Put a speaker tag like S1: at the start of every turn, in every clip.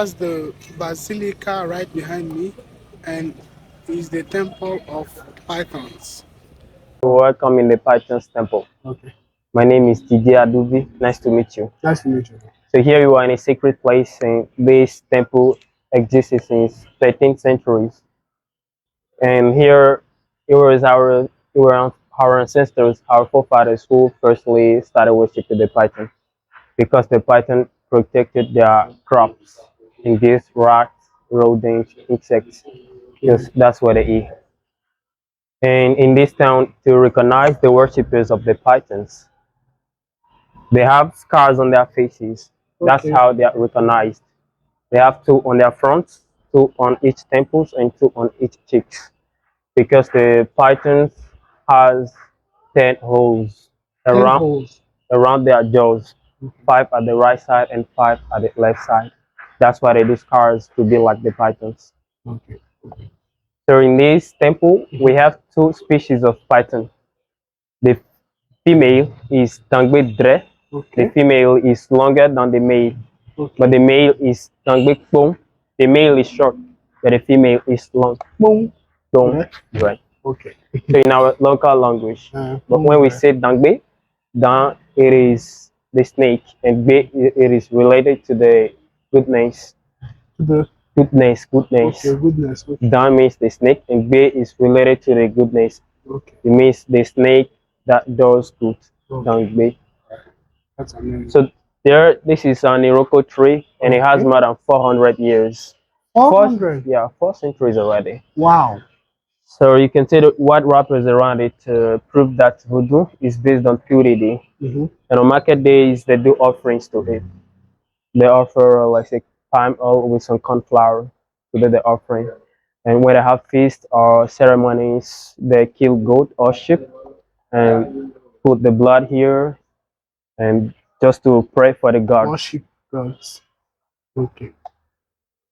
S1: that's the basilica right behind me, and is the temple of pythons.
S2: Welcome in the Python's temple.
S1: Okay.
S2: My name is Didier Adubi. Nice to meet you.
S1: Nice to meet you.
S2: So here you are in a sacred place, and this temple existed since 13th centuries. And here is our ancestors, our forefathers who firstly started worshiping the Python because the Python protected their crops against rats, rodents, insects,
S1: Okay.
S2: because that's what they eat. And in this town, to recognize the worshippers of the Pythons, they have scars on their faces. That's
S1: Okay.
S2: how they are recognized. They have two on their fronts, two on each temples, and two on each cheeks. Because the pythons has 10 holes
S1: Ten
S2: around
S1: holes.
S2: around their jaws, five at the right side and five at the left side. That's why they do scars to be like the pythons.
S1: Okay.
S2: So in this temple, we have two species of python. The female is Tangbe Dre. The
S1: Okay.
S2: female is longer than the male, but
S1: Okay.
S2: the male is Tangbe Kpong. The male is short, but the female is long.
S1: Boom.
S2: Kpong
S1: Right.
S2: Dre.
S1: Okay.
S2: So in our local language. But
S1: Boom.
S2: when we say Dangbe, Dan it is the snake, and Be it is related to the goodness.
S1: The
S2: Goodness, goodness.
S1: okay. Goodness. Okay.
S2: Dan means the snake, and Be is related to the goodness.
S1: Okay.
S2: It means the snake that does good.
S1: Okay.
S2: Dangbe.
S1: That's amazing.
S2: So this is an Iroko tree, and it has
S1: Okay.
S2: more than 400 years.
S1: 400.
S2: Yeah, 4 centuries already.
S1: Wow.
S2: So you can see what wrappers around it to prove that voodoo is based on purity.
S1: Mm-hmm.
S2: And on market days, they do offerings to it. They offer like say palm oil with some corn flour to do the offering. And when they have feasts or ceremonies, they kill goat or sheep and put the blood here and just to pray for the gods.
S1: Worship gods. Okay.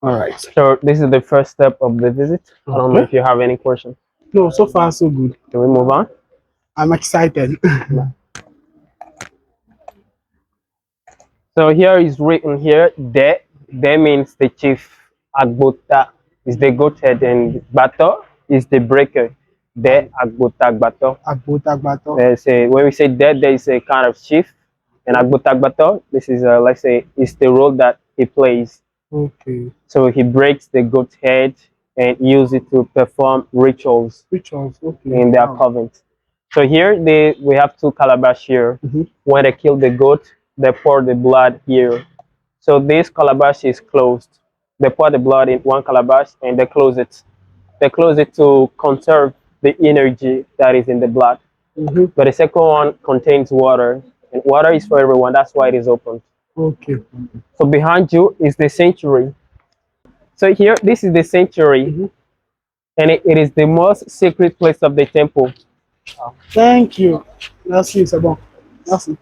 S1: All right.
S2: So this is the first step of the visit. I don't know
S1: Okay.
S2: if you have any questions.
S1: No, so far so good.
S2: Can we move on?
S1: I'm excited.
S2: So here is written here, De means the chief, Agbota is the goat head, and Bato is the breaker. De, Agbota, Bato.
S1: Agbotabato.
S2: There's a, when we say De, there is a kind of chief, and Agbota, Bato, this is, let's say, is the role that he plays.
S1: Okay.
S2: So he breaks the goat head and use it to perform rituals
S1: Rituals. Okay.
S2: in their
S1: Wow.
S2: covenant. So here we have two calabash here.
S1: Mm-hmm.
S2: When they kill the goat, they pour the blood here. So this calabash is closed. They pour the blood in one calabash and they close it. They close it to conserve the energy that is in the blood.
S1: Mm-hmm.
S2: But the second one contains water, and water is for everyone. That's why it is open.
S1: Okay.
S2: So behind you is the sanctuary. So here, this is the sanctuary,
S1: Mm-hmm.
S2: and it is the most sacred place of the temple.
S1: Thank you. Merci, c'est bon. Merci.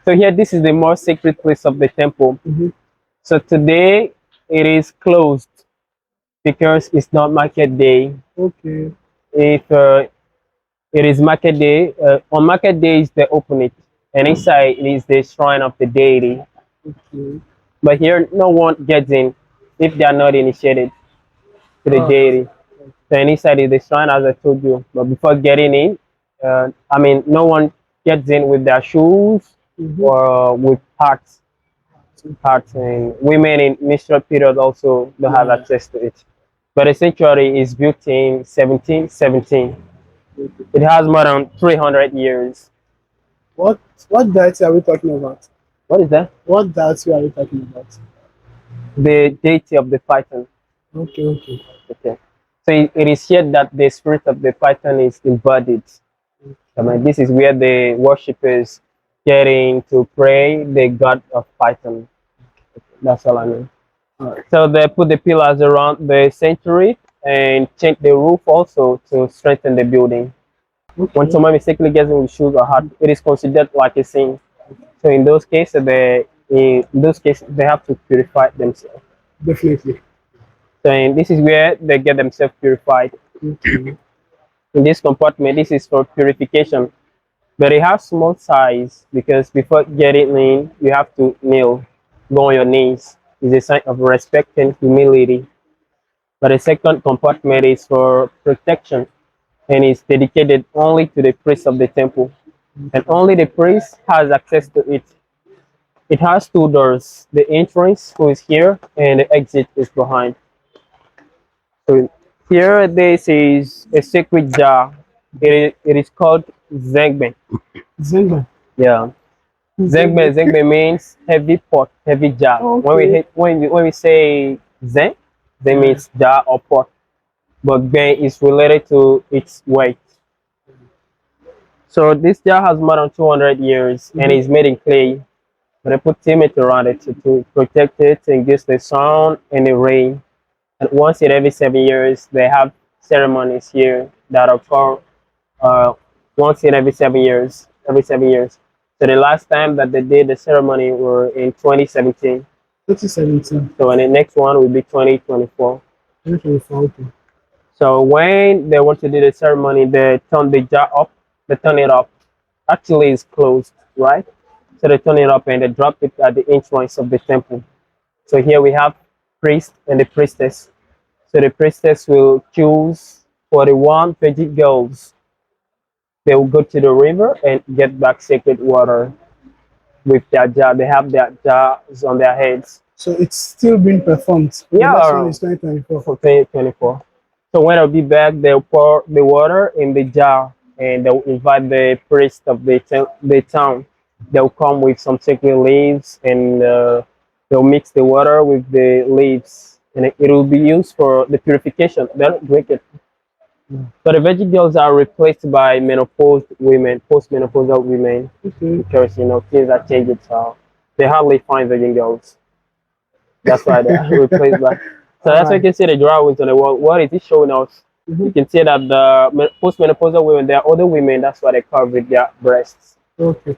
S2: So here, this is the most sacred place of the temple.
S1: Mm-hmm.
S2: So today, it is closed because it's not market day.
S1: Okay.
S2: If it is market day, on market days they open it, and inside it is the shrine of the deity.
S1: Okay.
S2: But here, no one gets in if they are not initiated to the
S1: Oh.
S2: deity. So inside is the shrine, as I told you. But before getting in, no one gets in with their shoes
S1: Mm-hmm.
S2: or with parts. And women in menstrual period also don't have
S1: Yeah.
S2: access to it. But the sanctuary is built in 1717. It has more than 300 years.
S1: What deity are we talking about?
S2: What is that?
S1: What deity are we talking about?
S2: The deity of the python.
S1: Okay. Okay.
S2: Okay. So it is here that the spirit of the python is embodied. I mean, this is where the worshippers get in to pray the god of python. That's all I mean.
S1: All right.
S2: So they put the pillars around the sanctuary and change the roof also to strengthen the building. When
S1: Okay.
S2: someone mistakenly gets in with shoes or hat, it is considered like a sin. So in those cases, they have to purify themselves.
S1: Definitely.
S2: So and this is where they get themselves purified.
S1: Okay.
S2: In this compartment, this is for purification, but it has small size because before getting in, you have to kneel, go on your knees. is a sign of respect and humility. But the second compartment is for protection and is dedicated only to the priest of the temple. And only the priest has access to it. It has two doors. The entrance, who is here, and the exit is behind. So here this is a sacred jar. It is called Zegbe.
S1: Zenga.
S2: Yeah. Zegbe means heavy pot, heavy jar.
S1: Okay.
S2: When we say Zen, that
S1: Yeah.
S2: means jar or pot. But Ben is related to its weight. So this jar has more than 200 years and
S1: Mhm.
S2: is made in clay. They put cement around it to protect it against the sun and the rain. And once in every 7 years, they have ceremonies here that occur uh, once in every 7 years. Every 7 years. So the last time that they did the ceremony were in 2017.
S1: 2017.
S2: So and the next one will be 2024.
S1: 2024. Okay.
S2: So when they want to do the ceremony, they turn the jar up, they turn it up. Actually, it's closed, right? So they turn it up and they drop it at the entrance of the temple. So here we have priest and the priestess. So the priestess will choose 41 virgin girls. They will go to the river and get back sacred water with their jar. They have their jars on their heads.
S1: So it's still being performed. The last one
S2: Yeah,
S1: is 2024.
S2: for 2024. So when I'll be back, they'll pour the water in the jar and they'll invite the priest of the town. They'll come with some sacred leaves and they'll mix the water with the leaves and it will be used for the purification. They don't drink it. So the veggie girls are replaced by menopaused women, postmenopausal women,
S1: Okay.
S2: because things are changing. So they hardly find virgin girls. That's why they are replaced by. So
S1: All
S2: that's why you
S1: right.
S2: can see the drawings on the wall. What is it showing us?
S1: Mm-hmm.
S2: You can see that the postmenopausal women, there are other women. That's why they cover their breasts.
S1: Okay.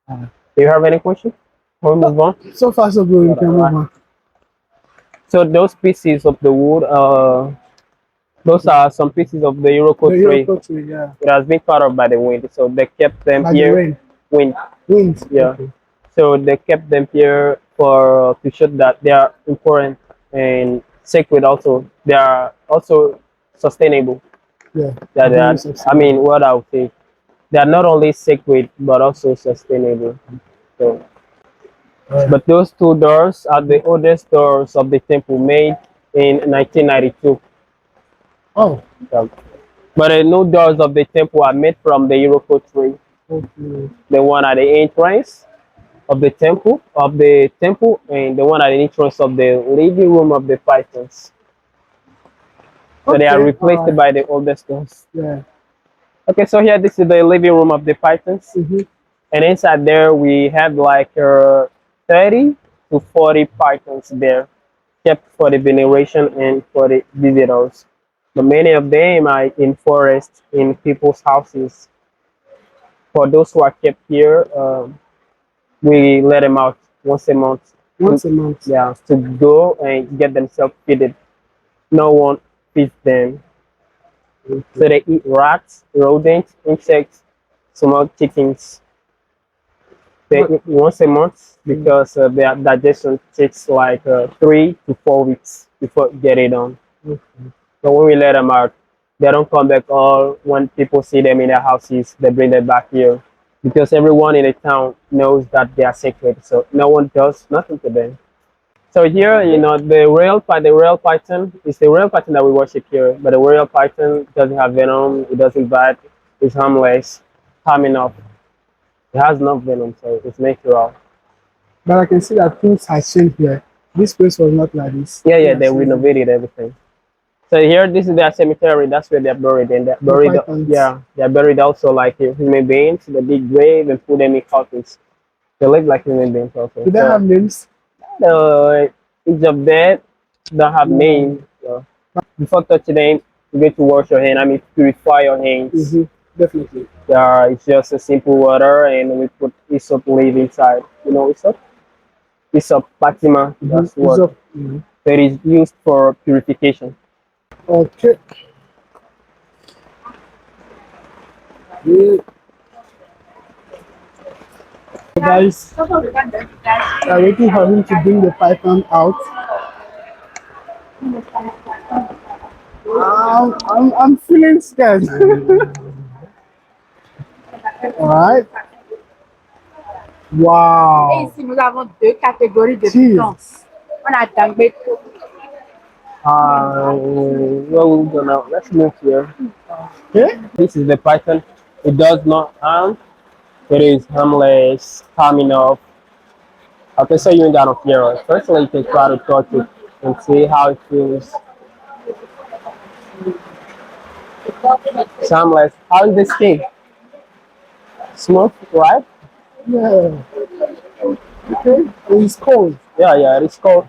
S2: Do you have any question? We'll move on.
S1: So far, so good. We can move
S2: Alright.
S1: on.
S2: So those pieces of the wood, those are some pieces of the
S1: The
S2: Iroko tree.
S1: Europe tree, yeah.
S2: It has been cut off by the wind, so they kept them
S1: By the
S2: here.
S1: rain.
S2: Wind,
S1: Wind.
S2: yeah.
S1: Okay.
S2: So they kept them here for to show that they are important and sacred. Also, they are also sustainable.
S1: Yeah.
S2: That they
S1: Very
S2: are, I
S1: sustainable.
S2: mean, what I would say, they are not only sacred but also sustainable. So, but those two doors are the oldest doors of the temple, made in 1992.
S1: Oh.
S2: So, but the new doors of the temple are made from the Iroko tree.
S1: Okay.
S2: The one at the entrance of the temple, and the one at the entrance of the living room of the pythons. So they are
S1: Okay. All
S2: replaced
S1: right.
S2: by the oldest ones.
S1: Yeah.
S2: Okay, so here this is the living room of the pythons,
S1: Mm-hmm.
S2: and inside there we have like 30 to 40 pythons there, kept for the veneration and for the visitors. But many of them are in forests, in people's houses. For those who are kept here, we let them out once a month.
S1: Once a month.
S2: Yeah, to go and get themselves fitted. No one feeds them. So they eat rats, rodents, insects, small chickens. They
S1: What?
S2: eat once a month because their digestion takes like 3 to 4 weeks before get it done. So when we let them out, they don't come back all when people see them in their houses, they bring them back here. Because everyone in the town knows that they are sacred, so no one does nothing to them. So here, the real python is the real python that we worship here. But the real python doesn't have venom. It doesn't bite. It's harmless, harm enough. It has no venom, so it's natural.
S1: But I can see that things have changed here. This place was not like this.
S2: Yeah,
S1: Things
S2: yeah,
S1: have
S2: they
S1: changed here.
S2: renovated everything. So here, this is their cemetery. That's where they're buried, and they're
S1: The
S2: buried.
S1: pythons.
S2: Yeah, they're buried also like human beings. They dig grave and put them in coffins. They live like human beings also.
S1: Do they have
S2: So
S1: names?
S2: each of them don't have
S1: Yeah.
S2: name. So before touching them, you get to wash your hand. I mean, purify your hands.
S1: Mm-hmm. Definitely.
S2: Yeah, it's just a simple water, and we put hyssop leaf inside. You know hyssop? Hyssop Fatima.
S1: Mm-hmm.
S2: That's
S1: It's
S2: what
S1: up. Mm-hmm.
S2: that is used for purification.
S1: Okay. Yeah. Guys, I'm waiting for him to bring the python out. I'm feeling scared. All right. Wow.
S3: Et ici, nous avons deux catégories de
S1: Jeez.
S3: pitons. On a Dangbeto.
S2: Well, we go now. Let's move here.
S1: Okay.
S2: This is the python. It does not harm. It is harmless, calm enough. I can show you in that of here. Firstly, you can try to touch it and see how it feels. It's harmless. How is the skin? Smooth, right?
S1: Yeah. Okay. It's cold.
S2: Yeah, yeah, it's cold.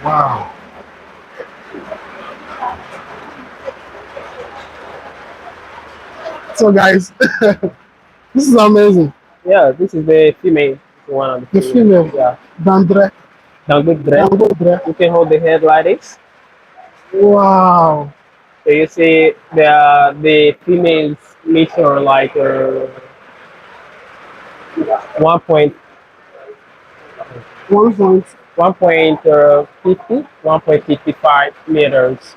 S1: Wow. So guys, this is amazing.
S2: Yeah, this is the female. One of
S1: The
S2: the
S1: female.
S2: Yeah.
S1: Dandre.
S2: Now good breath.
S1: Dandre.
S2: You can hold the head like this.
S1: Wow.
S2: So you see the females measure like 1 point
S1: 1 point.
S2: 1.50, 1.55 meters.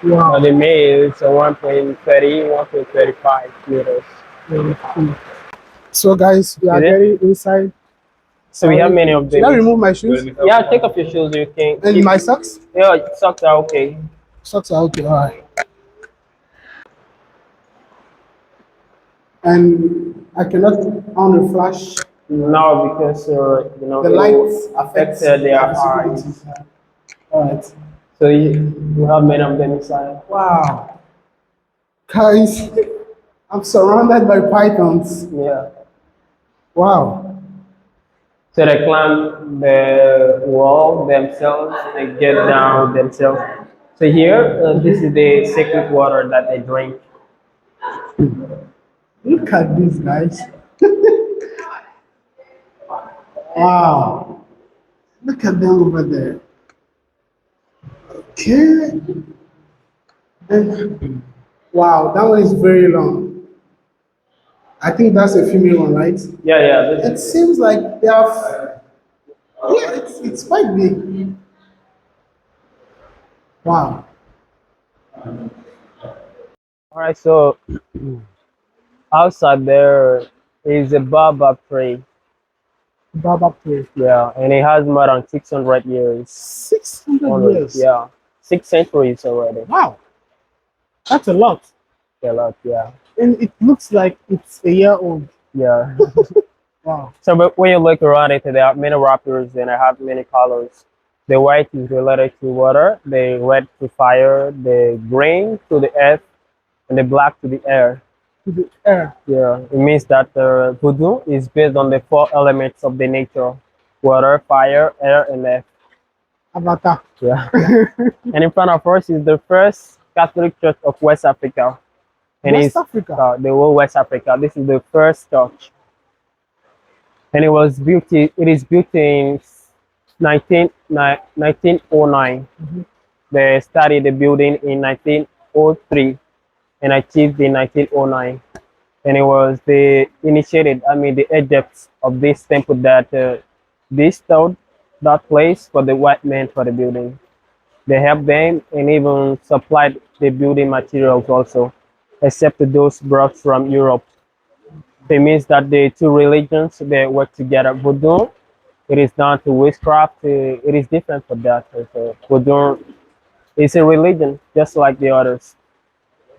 S1: Wow.
S2: The male is 1.30, 1.35 meters.
S1: So guys, we are
S2: Is it?
S1: getting inside.
S2: So we have many of them.
S1: Should I remove my shoes?
S2: Yeah, take off your shoes. You can.
S1: And my socks?
S2: Yeah, socks are okay.
S1: Socks are okay, alright. And I cannot on the flash.
S2: No, because
S1: The
S2: it
S1: light
S2: will
S1: affects
S2: their
S1: visibility.
S2: eyes.
S1: Alright.
S2: So you have many of them inside.
S1: Wow. Guys, I'm surrounded by pythons.
S2: Yeah.
S1: Wow.
S2: So they climb the wall themselves. They get down themselves. So here, this is the secret water that they drink.
S1: Look at these guys. Wow. Look at them over there. Okay. And wow, that one is very long. I think that's a female one, right?
S2: Yeah, yeah.
S1: It seems like they have. Yeah, it's quite big. Wow.
S2: All right. So outside there is a baobab tree.
S1: Baba tree.
S2: Yeah, and it has more than 600 years.
S1: 600 years.
S2: Yeah, 6 centuries already.
S1: Wow. That's a lot.
S2: A lot. Yeah,
S1: And it looks like it's a year old.
S2: yeah.
S1: Wow.
S2: So, but when you look around it, there are many wrappers and they have many colors. The white is related to water, the red to fire, the green to the earth, and the black to the air.
S1: To the air.
S2: Yeah, it means that Vodun is based on the 4 elements of the nature: water, fire, air, and earth.
S1: Avatar.
S2: Yeah. And in front of us is the first Catholic Church of West Africa. And
S1: West
S2: it's
S1: Africa.
S2: the whole West Africa. This is the first church. And it is built in 1909. They started the building in 1903 and achieved in 1909. And it was the adepts of this temple that bestowed that place for the white men for the building. They helped them and even supplied the building materials also, except those brought from Europe. It means that the two religions they work together. Vodun, it is done to witchcraft. It is different for that. So Vodun is a religion just like the others.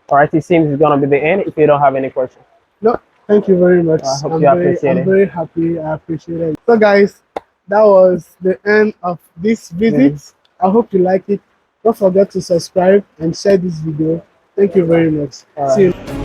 S2: All right, it seems it's gonna be the end. If you don't have any questions,
S1: No, thank you very much.
S2: I hope you appreciate
S1: I'm
S2: it.
S1: very happy. I appreciate it. So guys, that was the end of this visit. I hope you like it. Don't forget to subscribe and share this video. Thank you very much.
S2: All
S1: See
S2: right.
S1: you.